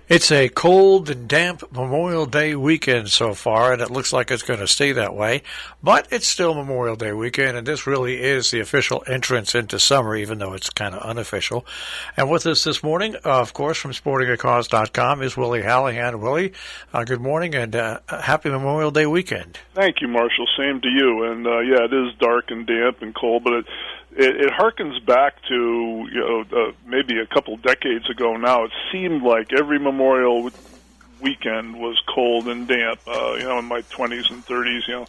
It's a cold and damp Memorial Day weekend so far, and it looks like it's going to stay that way. But it's still Memorial Day weekend, and this really is the official entrance into summer, even though it's kind of unofficial. And with us this morning, of course, from sportingacause.com is Willie Hallihan. Willie, good morning and happy Memorial Day weekend. Thank you, Marshall. Same to you. And yeah, it is dark and damp and cold, but it harkens back to maybe a couple decades ago now. It seemed like every Memorial weekend was cold and damp. In my 20s and 30s,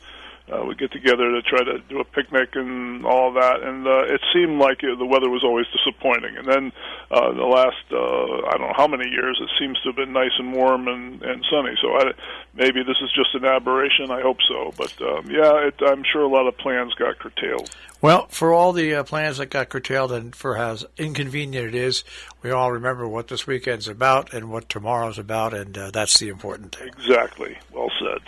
we'd get together to try to do a picnic and all that, and it seemed like the weather was always disappointing. And then the last, I don't know how many years, it seems to have been nice and warm and sunny. So maybe this is just an aberration. I hope so. But, I'm sure a lot of plans got curtailed. Well, for all the plans that got curtailed and for how inconvenient it is, we all remember what this weekend's about and what tomorrow's about, and that's the important thing. Exactly. Well said.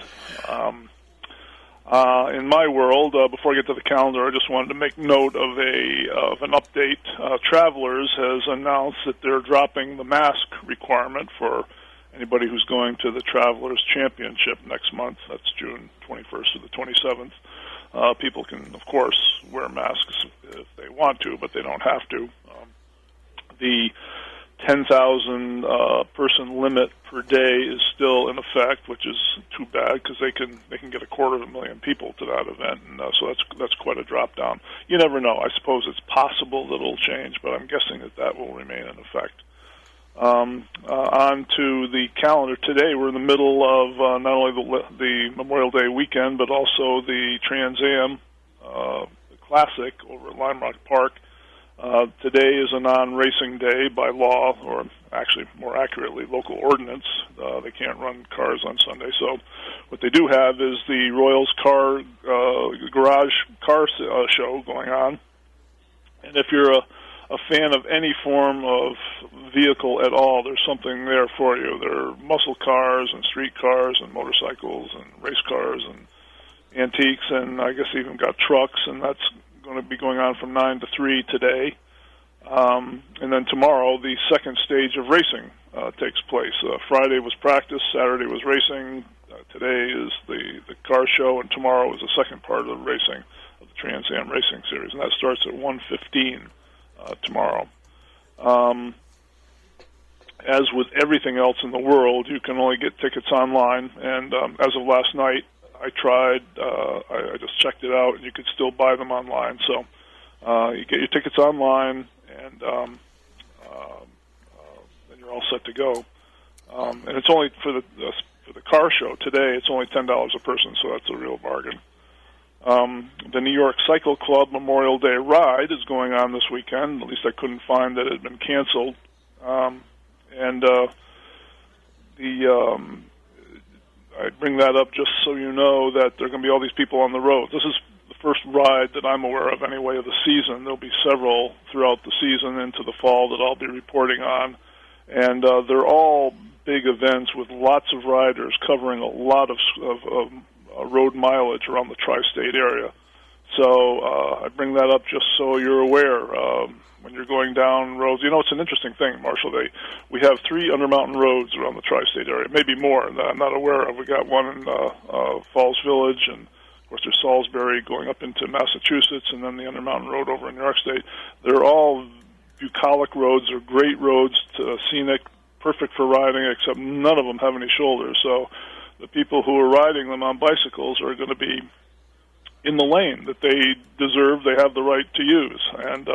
In my world, before I get to the calendar, I just wanted to make note of an update. Travelers has announced that they're dropping the mask requirement for anybody who's going to the Travelers Championship next month. That's June 21st to the 27th. People can, of course, wear masks if they want to, but they don't have to. The 10,000 person limit per day is still in effect, which is too bad because they can get 250,000 people to that event, and so that's quite a drop down. You never know. I suppose it's possible that it'll change, but I'm guessing that will remain in effect. On to the calendar today. We're in the middle of not only the Memorial Day weekend, but also the Trans Am Classic over at Lime Rock Park. Today is a non-racing day by law, or actually more accurately, local ordinance. They can't run cars on Sunday. So what they do have is the Royals garage car show going on. And if you're a fan of any form of vehicle at all, there's something there for you. There are muscle cars and street cars and motorcycles and race cars and antiques, and I guess even got trucks, and that's going to be going on from 9 to 3 today. And then tomorrow, the second stage of racing takes place. Friday was practice, Saturday was racing, today is the car show, and tomorrow is the second part of the racing of the Trans Am Racing Series, and that starts at 1:15 tomorrow. As with everything else in the world, you can only get tickets online, and as of last night, I tried. I just checked it out, and you could still buy them online. So you get your tickets online, and then you're all set to go. And it's only for the car show today. It's only $10 a person, so that's a real bargain. The New York Cycle Club Memorial Day Ride is going on this weekend. At least I couldn't find that it had been canceled. I bring that up just so you know that there are going to be all these people on the road. This is the first ride that I'm aware of anyway of the season. There'll be several throughout the season into the fall that I'll be reporting on. And they're all big events with lots of riders covering a lot of road mileage around the tri-state area. So I bring that up just so you're aware. When you're going down roads, it's an interesting thing, Marshall. We have 3 Undermountain roads around the tri-state area, maybe more that I'm not aware of. We got one in Falls Village, and of course there's Salisbury going up into Massachusetts, and then the Undermountain Road over in New York State. They're all bucolic roads. They're great roads, scenic, perfect for riding, except none of them have any shoulders. So the people who are riding them on bicycles are going to be in the lane that they deserve. They have the right to use, and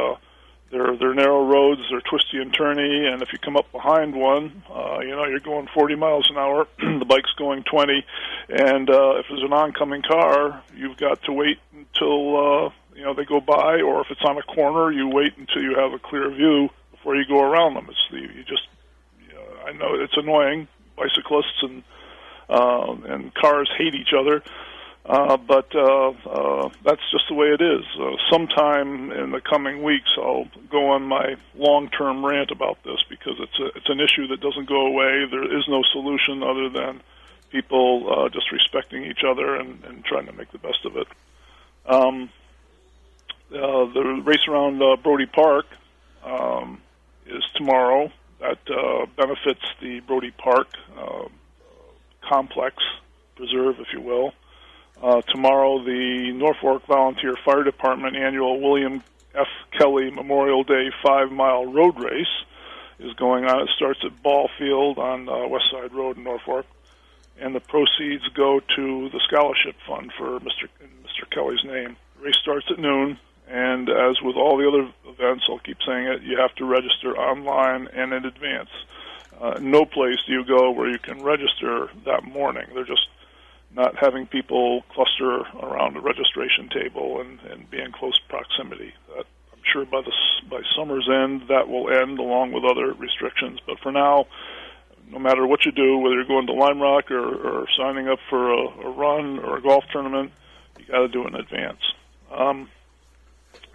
they're narrow roads. They're twisty and turny, and if you come up behind one, you're going 40 miles an hour. The bike's going 20, and if there's an oncoming car, you've got to wait until they go by, or if it's on a corner, you wait until you have a clear view before you go around them. I know it's annoying. Bicyclists and cars hate each other. But that's just the way it is. Sometime in the coming weeks, I'll go on my long-term rant about this because it's an issue that doesn't go away. There is no solution other than people just respecting each other and trying to make the best of it. The race around Brody Park is tomorrow. that benefits the Brody Park complex, preserve, if you will. Tomorrow, the Norfolk Volunteer Fire Department annual William F. Kelly Memorial Day 5-mile road race is going on. It starts at Ball Field on West Side Road in Norfolk, and the proceeds go to the scholarship fund for Mr. Kelly's name. The race starts at noon, and as with all the other events, I'll keep saying it, you have to register online and in advance. No place do you go where you can register that morning. They're just not having people cluster around the registration table and be in close proximity. I'm sure by summer's end that will end along with other restrictions. But for now, no matter what you do, whether you're going to Lime Rock or signing up for a run or a golf tournament, you got to do it in advance.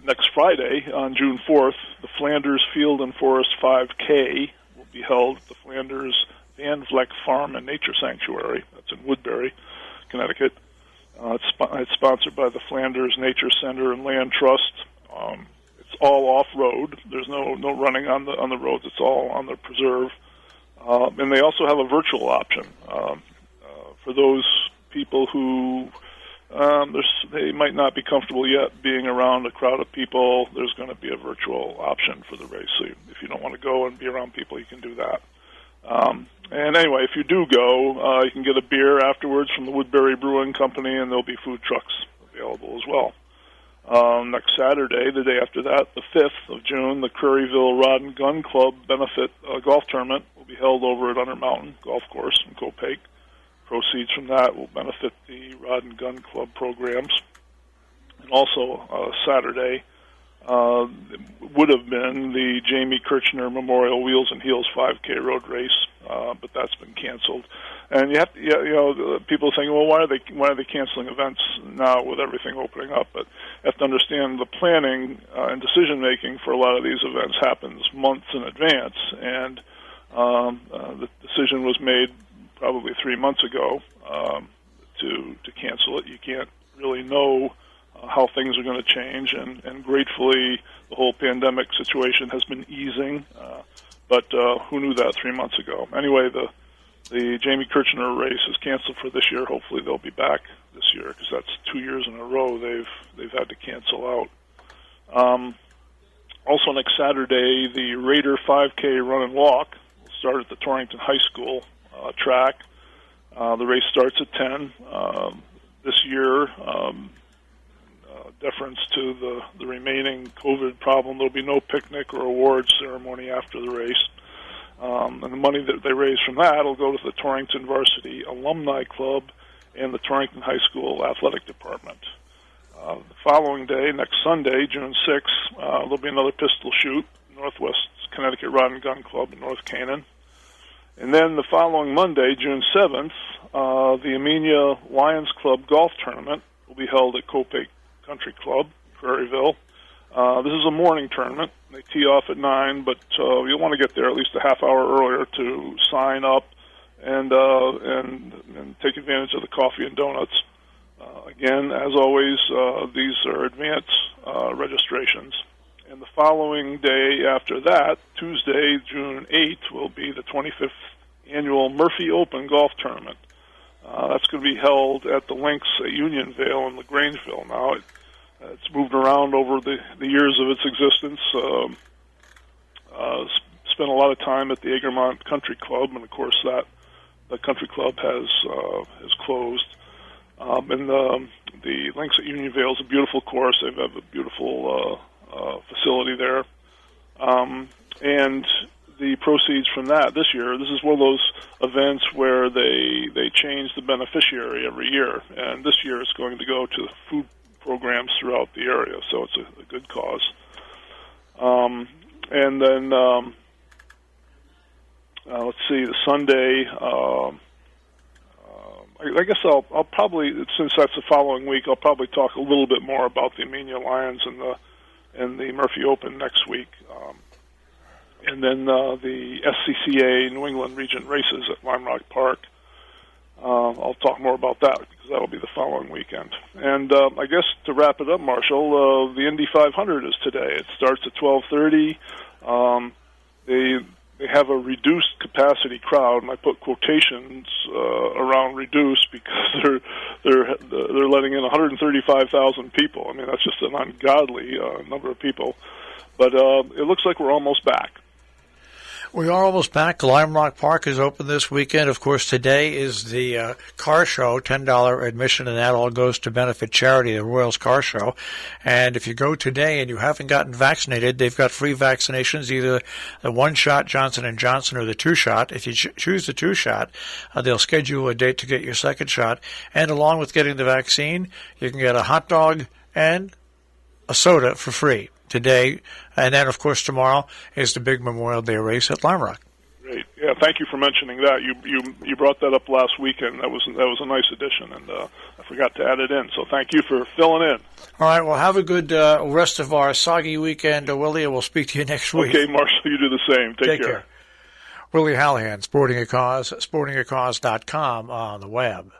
Next Friday, on June 4th, the Flanders Field and Forest 5K will be held at the Flanders Van Vleck Farm and Nature Sanctuary. That's in Woodbury, Connecticut. It's sponsored by the Flanders Nature Center and Land Trust. It's all off-road. There's no running on the roads. It's all on the preserve. And they also have a virtual option for those people who they might not be comfortable yet being around a crowd of people. There's going to be a virtual option for the race. So if you don't want to go and be around people, you can do that. And anyway, if you do go, you can get a beer afterwards from the Woodbury Brewing Company, and there'll be food trucks available as well. Next Saturday, the day after that, the 5th of June, the Curryville Rod and Gun Club benefit golf tournament will be held over at Under Mountain Golf Course in Copake. Proceeds from that will benefit the Rod and Gun Club programs. And also Saturday would have been the Jamie Kirchner Memorial Wheels and Heels 5K road race, but that's been canceled. And you have to, people think, well, why are they canceling events now with everything opening up? But you have to understand the planning and decision making for a lot of these events happens months in advance, and the decision was made probably 3 months ago to cancel it. You can't really know how things are going to change, and gratefully the whole pandemic situation has been easing, but who knew that 3 months ago? Anyway, the Jamie Kirchner race is canceled for this year. Hopefully they'll be back this year, because that's 2 years in a row they've had to cancel out. Also next Saturday, the Raider 5K run and walk will start at the Torrington High School track. The race starts at 10. This year, deference to the remaining COVID problem, there'll be no picnic or awards ceremony after the race. And the money that they raise from that will go to the Torrington Varsity Alumni Club and the Torrington High School Athletic Department. The following day, next Sunday, June 6th, there'll be another pistol shoot, Northwest Connecticut Rod and Gun Club in North Canaan. And then the following Monday, June 7th, the Amenia Lions Club Golf Tournament will be held at Copake Country Club, Prairieville. This is a morning tournament. They tee off at 9, but you'll want to get there at least a half hour earlier to sign up and take advantage of the coffee and donuts. Again, as always, these are advance registrations. And the following day after that, Tuesday, June 8th, will be the 25th annual Murphy Open Golf Tournament. That's going to be held at the Links at Unionvale in LaGrangeville. Now, it's moved around over the years of its existence. Spent a lot of time at the Egremont Country Club, and of course the country club has closed. And the Links at Unionvale is a beautiful course. They have a beautiful facility there. And the proceeds from that this year, this is one of those events where they change the beneficiary every year. And this year it's going to go to food programs throughout the area, so it's a good cause. And then, let's see, the Sunday, I guess I'll probably, since that's the following week, I'll probably talk a little bit more about the Amenia Lions and the Murphy Open next week. And then the SCCA New England Region races at Lime Rock Park. I'll talk more about that because that'll be the following weekend. And I guess to wrap it up, Marshall, the Indy 500 is today. It starts at 12:30. they have a reduced capacity crowd, and I put quotations around reduced because they're letting in 135,000 people. I mean, that's just an ungodly number of people. But it looks like we're almost back. We are almost back. Lime Rock Park is open this weekend. Of course, today is the car show, $10 admission, and that all goes to benefit charity, the Royals Car Show. And if you go today and you haven't gotten vaccinated, they've got free vaccinations, either the one-shot Johnson & Johnson or the two-shot. If you choose the two-shot, they'll schedule a date to get your second shot. And along with getting the vaccine, you can get a hot dog and a soda for free today, and then of course tomorrow is the big Memorial Day race at Lime Rock. Great, yeah. Thank you for mentioning that. You brought that up last weekend. That was a nice addition, and I forgot to add it in. So thank you for filling in. All right. Well, have a good rest of our soggy weekend, Willie. We'll speak to you next week. Okay, Marshall. You do the same. Take care. Willie Hallihan, Sporting a Cause, sportingacause.com on the web.